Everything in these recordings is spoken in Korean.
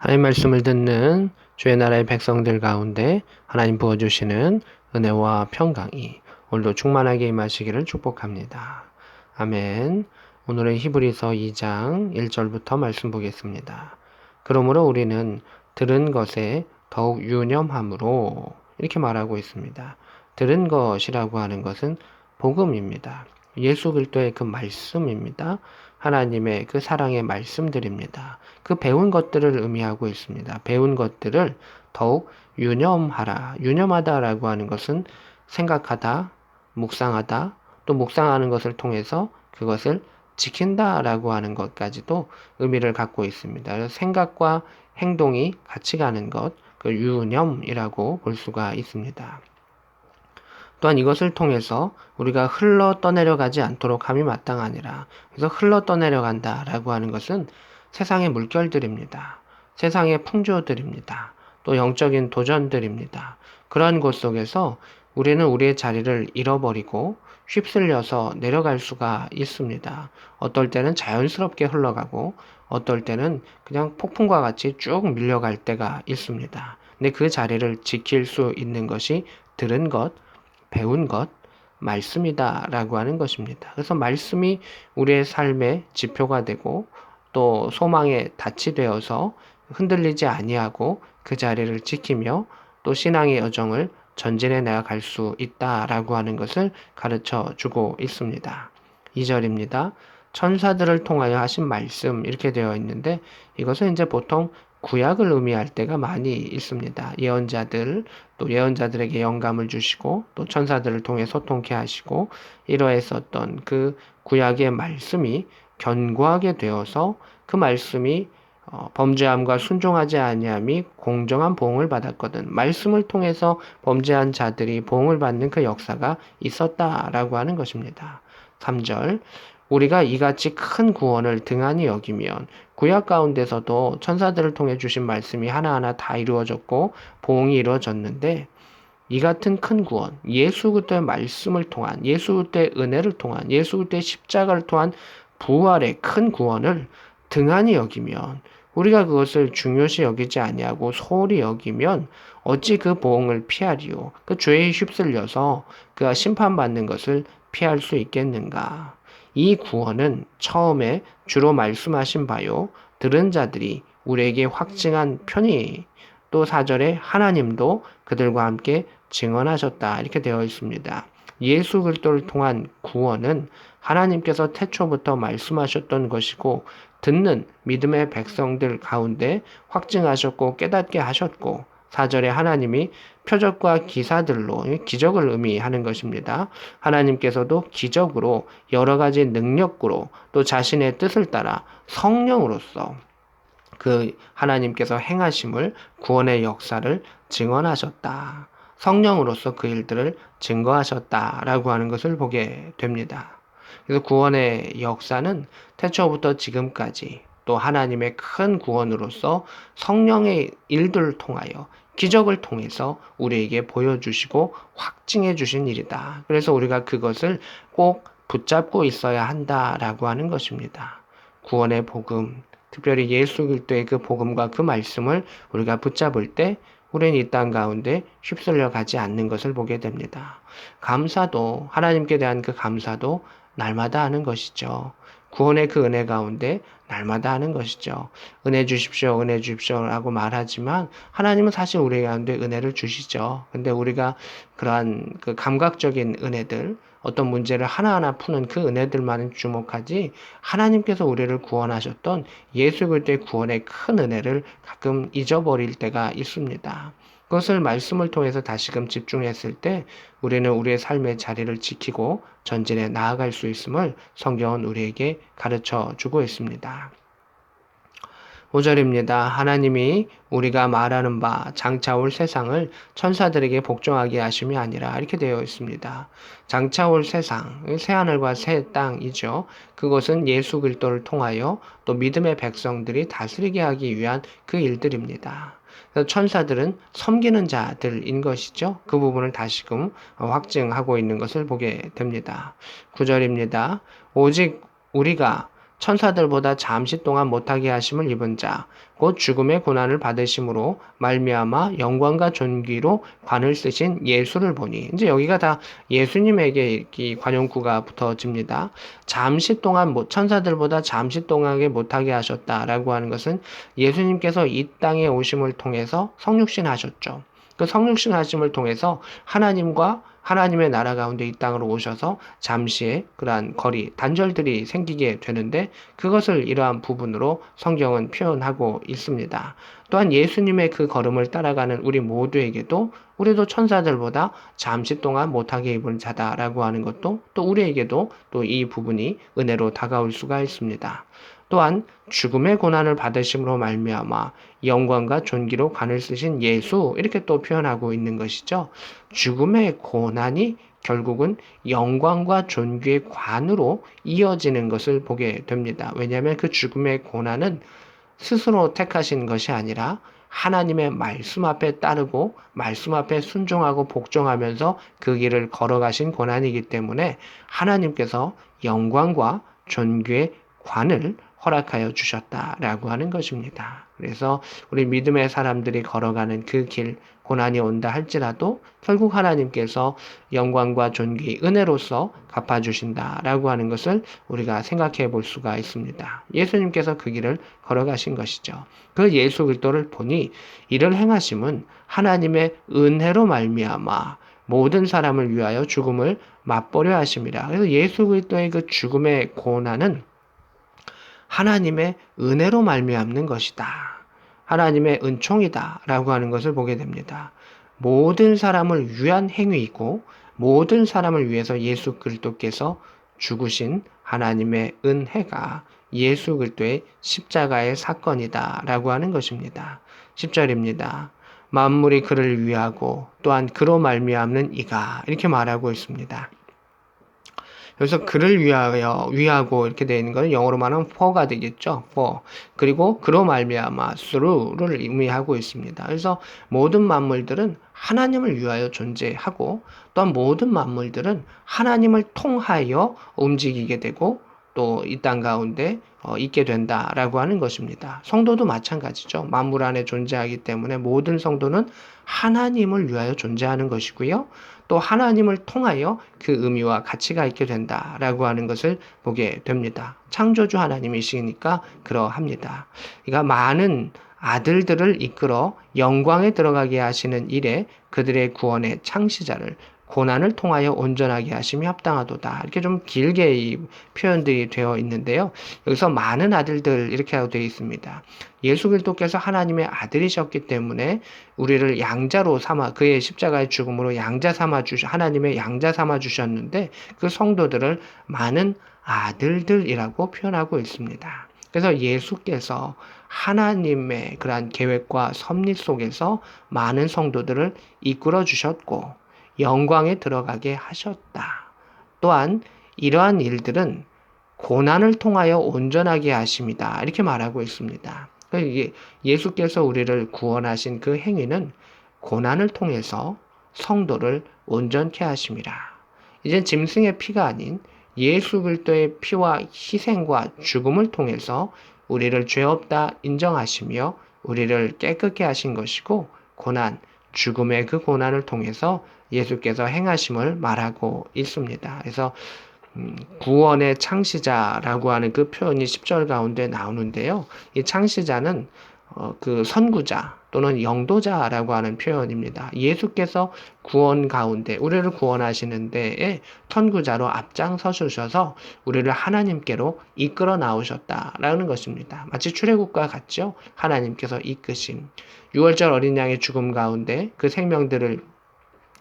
하나님 말씀을 듣는 주의 나라의 백성들 가운데 하나님 부어주시는 은혜와 평강이 오늘도 충만하게 임하시기를 축복합니다. 아멘. 오늘은 히브리서 2장 1절부터 말씀 보겠습니다. 그러므로 우리는 들은 것에 더욱 유념함으로 이렇게 말하고 있습니다. 들은 것이라고 하는 것은 복음입니다. 예수 그리스도의 그 말씀입니다. 하나님의 그 사랑의 말씀들입니다. 그 배운 것들을 의미하고 있습니다. 배운 것들을 더욱 유념하라. 유념하다라고 하는 것은 생각하다, 묵상하다, 또 묵상하는 것을 통해서 그것을 지킨다라고 하는 것까지도 의미를 갖고 있습니다. 그래서 생각과 행동이 같이 가는 것, 그 유념이라고 볼 수가 있습니다. 또한 이것을 통해서 우리가 흘러 떠내려가지 않도록 함이 마땅하니라. 그래서 흘러 떠내려간다라고 하는 것은 세상의 물결들입니다. 세상의 풍조들입니다. 또 영적인 도전들입니다. 그러한 곳 속에서 우리는 우리의 자리를 잃어버리고 휩쓸려서 내려갈 수가 있습니다. 어떨 때는 자연스럽게 흘러가고 어떨 때는 그냥 폭풍과 같이 쭉 밀려갈 때가 있습니다. 근데 그 자리를 지킬 수 있는 것이 들은 것, 배운 것, 말씀이다라고 하는 것입니다. 그래서 말씀이 우리의 삶의 지표가 되고 또 소망의 닻이 되어서 흔들리지 아니하고 그 자리를 지키며 또 신앙의 여정을 전진해 나갈 수 있다라고 하는 것을 가르쳐 주고 있습니다. 2절입니다. 천사들을 통하여 하신 말씀 이렇게 되어 있는데 이것은 이제 보통 구약을 의미할 때가 많이 있습니다. 예언자들, 또 예언자들에게 영감을 주시고 또 천사들을 통해 소통케 하시고 이러했었던 그 구약의 말씀이 견고하게 되어서 그 말씀이 범죄함과 순종하지 아니함이 공정한 보응을 받았거든. 말씀을 통해서 범죄한 자들이 보응을 받는 그 역사가 있었다라고 하는 것입니다. 3절 우리가 이같이 큰 구원을 등한히 여기면 구약 가운데서도 천사들을 통해 주신 말씀이 하나하나 다 이루어졌고 보응이 이루어졌는데 이 같은 큰 구원, 예수 그리스도의 말씀을 통한, 예수 그리스도의 은혜를 통한, 예수 그리스도의 십자가를 통한 부활의 큰 구원을 등한히 여기면 우리가 그것을 중요시 여기지 아니하고 소홀히 여기면 어찌 그 보응을 피하리요? 그 죄에 휩쓸려서 그가 심판받는 것을 피할 수 있겠는가? 이 구원은 처음에 주로 말씀하신 바요. 들은 자들이 우리에게 확증한 편이 또 4절에 하나님도 그들과 함께 증언하셨다. 이렇게 되어 있습니다. 예수 그리스도를 통한 구원은 하나님께서 태초부터 말씀하셨던 것이고 듣는 믿음의 백성들 가운데 확증하셨고 깨닫게 하셨고 4절에 하나님이 표적과 기사들로 기적을 의미하는 것입니다. 하나님께서도 기적으로 여러 가지 능력으로 또 자신의 뜻을 따라 성령으로서 그 하나님께서 행하심을 구원의 역사를 증언하셨다. 성령으로서 그 일들을 증거하셨다라고 하는 것을 보게 됩니다. 그래서 구원의 역사는 태초부터 지금까지 또 하나님의 큰 구원으로서 성령의 일들을 통하여 기적을 통해서 우리에게 보여주시고 확증해 주신 일이다. 그래서 우리가 그것을 꼭 붙잡고 있어야 한다라고 하는 것입니다. 구원의 복음, 특별히 예수 그리스도의 그 복음과 그 말씀을 우리가 붙잡을 때 우리는 이 땅 가운데 휩쓸려 가지 않는 것을 보게 됩니다. 감사도 하나님께 대한 그 감사도 날마다 하는 것이죠. 구원의 그 은혜 가운데 날마다 하는 것이죠. 은혜 주십시오, 은혜 주십시오라고 말하지만 하나님은 사실 우리 가운데 은혜를 주시죠. 근데 우리가 그러한 그 감각적인 은혜들, 어떤 문제를 하나하나 푸는 그 은혜들만은 주목하지 하나님께서 우리를 구원하셨던 예수 그리스도의 구원의 큰 은혜를 가끔 잊어버릴 때가 있습니다. 그것을 말씀을 통해서 다시금 집중했을 때 우리는 우리의 삶의 자리를 지키고 전진해 나아갈 수 있음을 성경은 우리에게 가르쳐 주고 있습니다. 5절입니다. 하나님이 우리가 말하는 바 장차 올 세상을 천사들에게 복종하게 하심이 아니라 이렇게 되어 있습니다. 장차 올 세상, 새하늘과 새 땅이죠. 그것은 예수 그리스도를 통하여 또 믿음의 백성들이 다스리게 하기 위한 그 일들입니다. 천사들은 섬기는 자들인 것이죠. 그 부분을 다시금 확증하고 있는 것을 보게 됩니다. 9절입니다. 오직 우리가 천사들보다 잠시 동안 못하게 하심을 입은 자, 곧 죽음의 고난을 받으심으로 말미암아 영광과 존귀로 관을 쓰신 예수를 보니, 이제 여기가 다 예수님에게 이 관용구가 붙어집니다. 잠시 동안 천사들보다 잠시 동안에 못하게 하셨다라고 하는 것은 예수님께서 이 땅에 오심을 통해서 성육신 하셨죠. 그 성육신 하심을 통해서 하나님의 나라 가운데 이 땅으로 오셔서 잠시의 그러한 단절들이 생기게 되는데, 그것을 이러한 부분으로 성경은 표현하고 있습니다. 또한 예수님의 그 걸음을 따라가는 우리 모두에게도, 우리도 천사들보다 잠시 동안 못하게 입은 자다라고 하는 것도 또 우리에게도 또 이 부분이 은혜로 다가올 수가 있습니다. 또한 죽음의 고난을 받으심으로 말미암아 영광과 존귀로 관을 쓰신 예수, 이렇게 또 표현하고 있는 것이죠. 죽음의 고난이 결국은 영광과 존귀의 관으로 이어지는 것을 보게 됩니다. 왜냐하면 그 죽음의 고난은 스스로 택하신 것이 아니라 하나님의 말씀 앞에 따르고 말씀 앞에 순종하고 복종하면서 그 길을 걸어가신 고난이기 때문에 하나님께서 영광과 존귀의 관을 허락하여 주셨다라고 하는 것입니다. 그래서 우리 믿음의 사람들이 걸어가는 그 길, 고난이 온다 할지라도 결국 하나님께서 영광과 존귀, 은혜로서 갚아주신다라고 하는 것을 우리가 생각해 볼 수가 있습니다. 예수님께서 그 길을 걸어가신 것이죠. 그 예수 그리스도를 보니 이를 행하심은 하나님의 은혜로 말미암아 모든 사람을 위하여 죽음을 맛보려 하심이라. 그래서 예수 그리스도의 그 죽음의 고난은 하나님의 은혜로 말미암는 것이다. 하나님의 은총이다 라고 하는 것을 보게 됩니다. 모든 사람을 위한 행위이고 모든 사람을 위해서 예수 그리스도께서 죽으신 하나님의 은혜가 예수 그리스도의 십자가의 사건이다 라고 하는 것입니다. 10절입니다. 만물이 그를 위하고 또한 그로 말미암는 이가, 이렇게 말하고 있습니다. 그래서 그를 위하고 이렇게 되어 있는 것은 영어로 말하면 for가 되겠죠. for. 그리고 그로 말미암아 through를 의미하고 있습니다. 그래서 모든 만물들은 하나님을 위하여 존재하고, 또한 모든 만물들은 하나님을 통하여 움직이게 되고 또 이 땅 가운데 있게 된다라고 하는 것입니다. 성도도 마찬가지죠. 만물 안에 존재하기 때문에 모든 성도는 하나님을 위하여 존재하는 것이고요. 또 하나님을 통하여 그 의미와 가치가 있게 된다라고 하는 것을 보게 됩니다. 창조주 하나님이시니까 그러합니다. 그러니까 많은 아들들을 이끌어 영광에 들어가게 하시는 일에 그들의 구원의 창시자를 고난을 통하여 온전하게 하심이 합당하도다. 이렇게 좀 길게 이 표현들이 되어 있는데요. 여기서 많은 아들들 이렇게 하고 되어 있습니다. 예수 그리스도께서 하나님의 아들이셨기 때문에 우리를 양자로 삼아, 그의 십자가의 죽음으로 하나님의 양자 삼아 주셨는데, 그 성도들을 많은 아들들이라고 표현하고 있습니다. 그래서 예수께서 하나님의 그러한 계획과 섭리 속에서 많은 성도들을 이끌어 주셨고 영광에 들어가게 하셨다. 또한 이러한 일들은 고난을 통하여 온전하게 하심이다. 이렇게 말하고 있습니다. 예수께서 우리를 구원하신 그 행위는 고난을 통해서 성도를 온전케 하심이라. 이젠 짐승의 피가 아닌 예수 그리스도의 피와 희생과 죽음을 통해서 우리를 죄 없다 인정하시며 우리를 깨끗게 하신 것이고, 죽음의 그 고난을 통해서 예수께서 행하심을 말하고 있습니다. 그래서 구원의 창시자라고 하는 그 표현이 10절 가운데 나오는데요. 이 창시자는 그 선구자 또는 영도자라고 하는 표현입니다. 예수께서 구원 가운데 우리를 구원하시는 데에 선구자로 앞장서셔서 우리를 하나님께로 이끌어 나오셨다라는 것입니다. 마치 출애굽과 같죠. 하나님께서 이끄심. 6월절 어린 양의 죽음 가운데 그 생명들을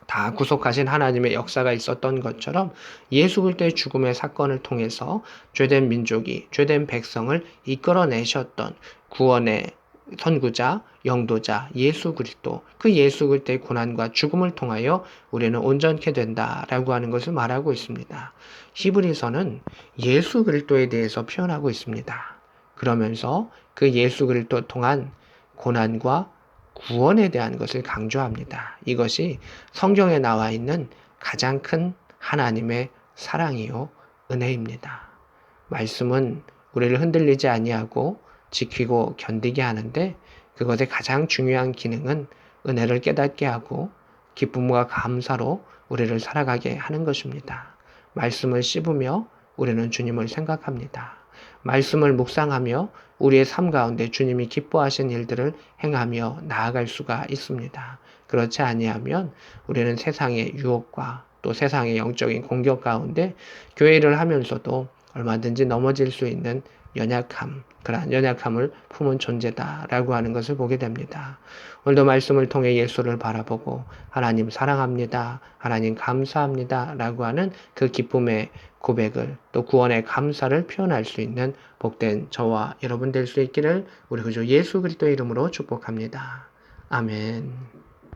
다 구속하신 하나님의 역사가 있었던 것처럼 예수 그리스도의 죽음의 사건을 통해서 죄된 민족이, 죄된 백성을 이끌어내셨던 구원의 선구자, 영도자, 예수 그리스도, 그 예수 그리스도의 고난과 죽음을 통하여 우리는 온전케 된다라고 하는 것을 말하고 있습니다. 히브리서는 예수 그리스도에 대해서 표현하고 있습니다. 그러면서 그 예수 그리스도 통한 고난과 구원에 대한 것을 강조합니다. 이것이 성경에 나와 있는 가장 큰 하나님의 사랑이요 은혜입니다. 말씀은 우리를 흔들리지 아니하고 지키고 견디게 하는데 그것의 가장 중요한 기능은 은혜를 깨닫게 하고 기쁨과 감사로 우리를 살아가게 하는 것입니다. 말씀을 씹으며 우리는 주님을 생각합니다. 말씀을 묵상하며 우리의 삶 가운데 주님이 기뻐하신 일들을 행하며 나아갈 수가 있습니다. 그렇지 아니하면 우리는 세상의 유혹과 또 세상의 영적인 공격 가운데 교회를 하면서도 얼마든지 넘어질 수 있는 연약함, 그러한 연약함을 품은 존재다라고 하는 것을 보게 됩니다. 오늘도 말씀을 통해 예수를 바라보고 하나님 사랑합니다, 하나님 감사합니다 라고 하는 그 기쁨의 고백을 또 구원의 감사를 표현할 수 있는 복된 저와 여러분 될 수 있기를 우리 구주 예수 그리스도의 이름으로 축복합니다. 아멘.